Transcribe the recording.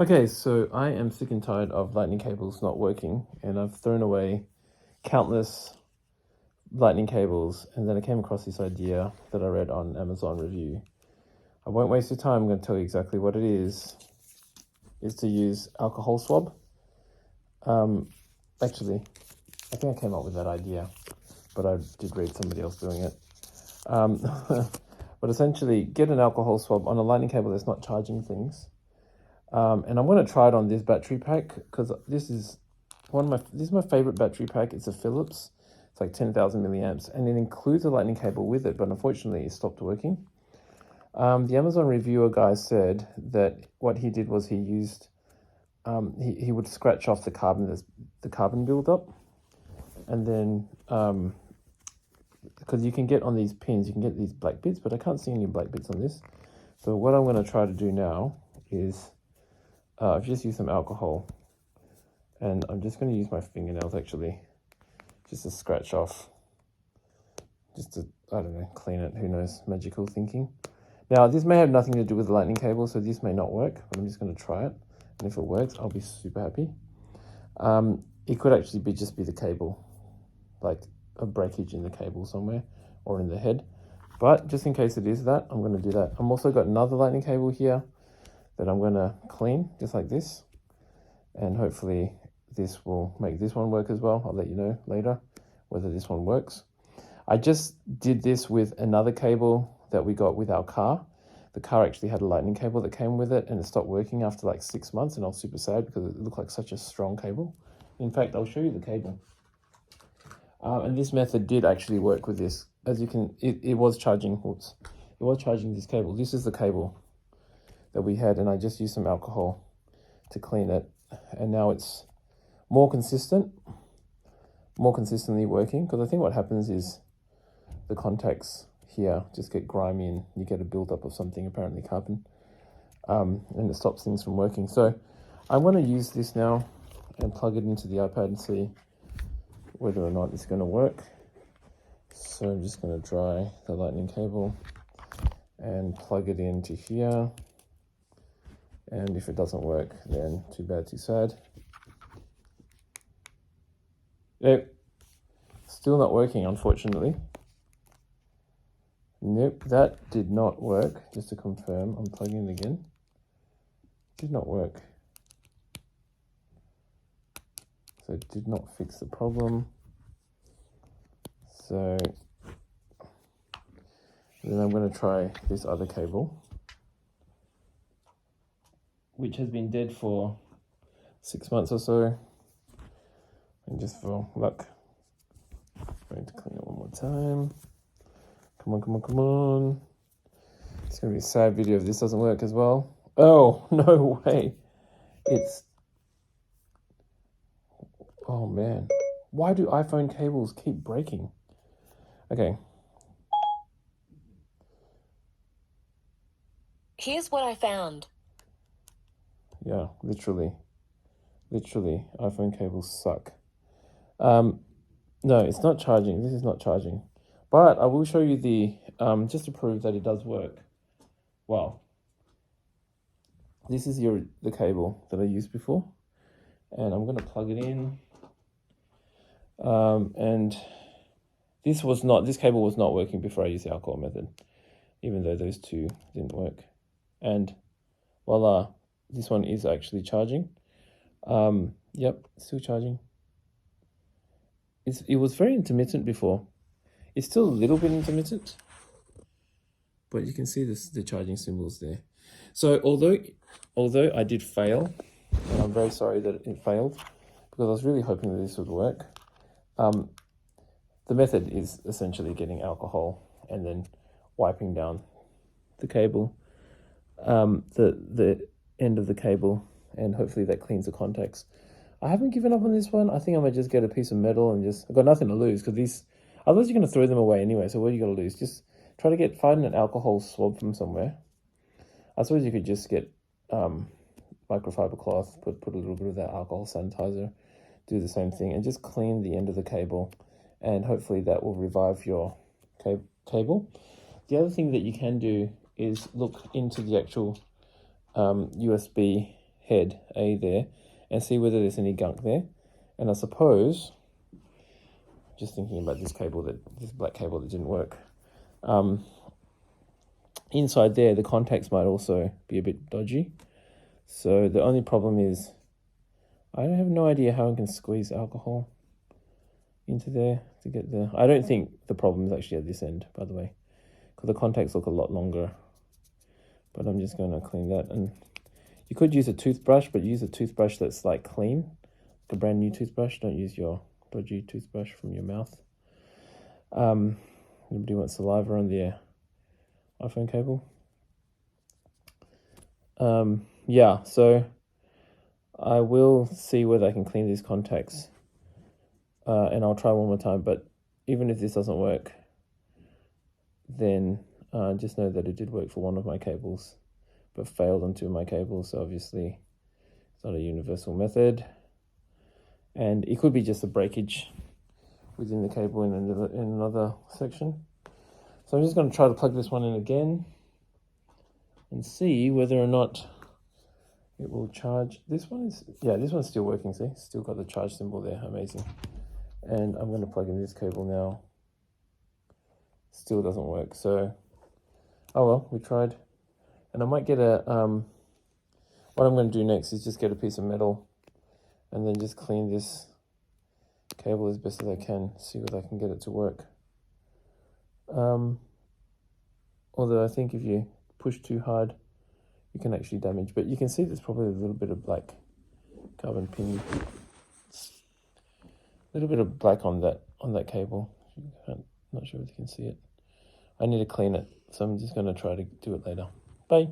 Okay, so I am sick and tired of lightning cables not working, and I've thrown away countless lightning cables, and then I came across this idea that I read on Amazon review. I won't waste your time. I'm going to tell you exactly what it is to use alcohol swab. Actually, I think I came up with that idea, but I did read somebody else doing it. But essentially, get an alcohol swab on a lightning cable that's not charging things. And I'm going to try it on this battery pack because this is my favorite battery pack. It's a Philips. It's like 10,000 milliamps, and it includes a lightning cable with it, but unfortunately it stopped working. The Amazon reviewer guy said that what he did was he used he would scratch off the carbon buildup, and then because you can get on these pins, you can get these black bits, but I can't see any black bits on this. So what I'm going to try to do now is I've just used some alcohol, and I'm just going to use my fingernails actually, just to scratch off, just to, I don't know, clean it, who knows, magical thinking. Now, this may have nothing to do with the lightning cable, so this may not work, but I'm just going to try it, and if it works, I'll be super happy. It could actually just be the cable, like a breakage in the cable somewhere, or in the head, but just in case it is that, I'm going to do that. I've also got another lightning cable here that I'm going to clean, just like this, and hopefully this will make this one work as well. I'll let you know later whether this one works. I just did this with another cable that we got with our car. The car actually had a lightning cable that came with it, and it stopped working after like 6 months, and I was super sad because it looked like such a strong cable. In fact, I'll show you the cable. And this method did actually work with this. As you can, it was charging, it was charging this cable. This is the cable that we had, and I just used some alcohol to clean it, and now it's more consistently working, because I think what happens is the contacts here just get grimy and you get a buildup of something, apparently carbon, and it stops things from working. So I'm going to use this now and plug it into the iPad and see whether or not it's going to work. So I'm just going to dry the lightning cable and plug it into here. And if it doesn't work, then too bad, too sad. Nope, still not working, unfortunately. Nope, that did not work. Just to confirm, I'm plugging it again. Did not work. So it did not fix the problem. So then I'm going to try this other cable, which has been dead for 6 months or so. And just for luck, I'm going to clean it one more time. Come on, come on, come on. It's going to be a sad video if this doesn't work as well. Oh, no way. Oh man. Why do iPhone cables keep breaking? Okay. Here's what I found. Yeah, literally, iPhone cables suck. No, it's not charging. This is not charging. But I will show you the, just to prove that it does work. Well, this is the cable that I used before, and I'm going to plug it in. And this cable was not working before I used the alcohol method, even though those two didn't work. And voila, this one is actually charging. Yep, still charging. It was very intermittent before. It's still a little bit intermittent, but you can see the charging symbols there. So although I did fail, and I'm very sorry that it failed, because I was really hoping that this would work. The method is essentially getting alcohol and then wiping down the cable, the end of the cable, and hopefully that cleans the contacts. I haven't given up on this one. I think I might just get a piece of metal and I've got nothing to lose, because otherwise you're going to throw them away anyway, so what are you going to lose? Just try to find an alcohol swab from somewhere. I suppose you could just get microfiber cloth, put a little bit of that alcohol sanitizer, do the same thing, and just clean the end of the cable, and hopefully that will revive your cable. The other thing that you can do is look into the actual USB head A there and see whether there's any gunk there. And I suppose, just thinking about this black cable that didn't work, inside there the contacts might also be a bit dodgy. So the only problem is I have no idea how I can squeeze alcohol into there to get the... I don't think the problem is actually at this end, by the way, because the contacts look a lot longer. But I'm just going to clean that. And you could use a toothbrush, but use a toothbrush that's like clean, like a brand new toothbrush. Don't use your dodgy toothbrush from your mouth. Nobody wants saliva on their iPhone cable. Yeah, so I will see whether I can clean these contacts, and I'll try one more time. But even if this doesn't work, then just know that it did work for one of my cables, but failed on two of my cables. So obviously it's not a universal method, and it could be just a breakage within the cable in another section. So I'm just going to try to plug this one in again and see whether or not it will charge. This one's still working, see? Still got the charge symbol there, amazing. And I'm going to plug in this cable now. Still doesn't work, so, oh well, we tried. And I might get what I'm going to do next is just get a piece of metal and then just clean this cable as best as I can, see whether I can get it to work. Although I think if you push too hard, you can actually damage. But you can see there's probably a little bit of black carbon pin, a little bit of black on that cable. Not sure if you can see it. I need to clean it, so I'm just going to try to do it later. Bye.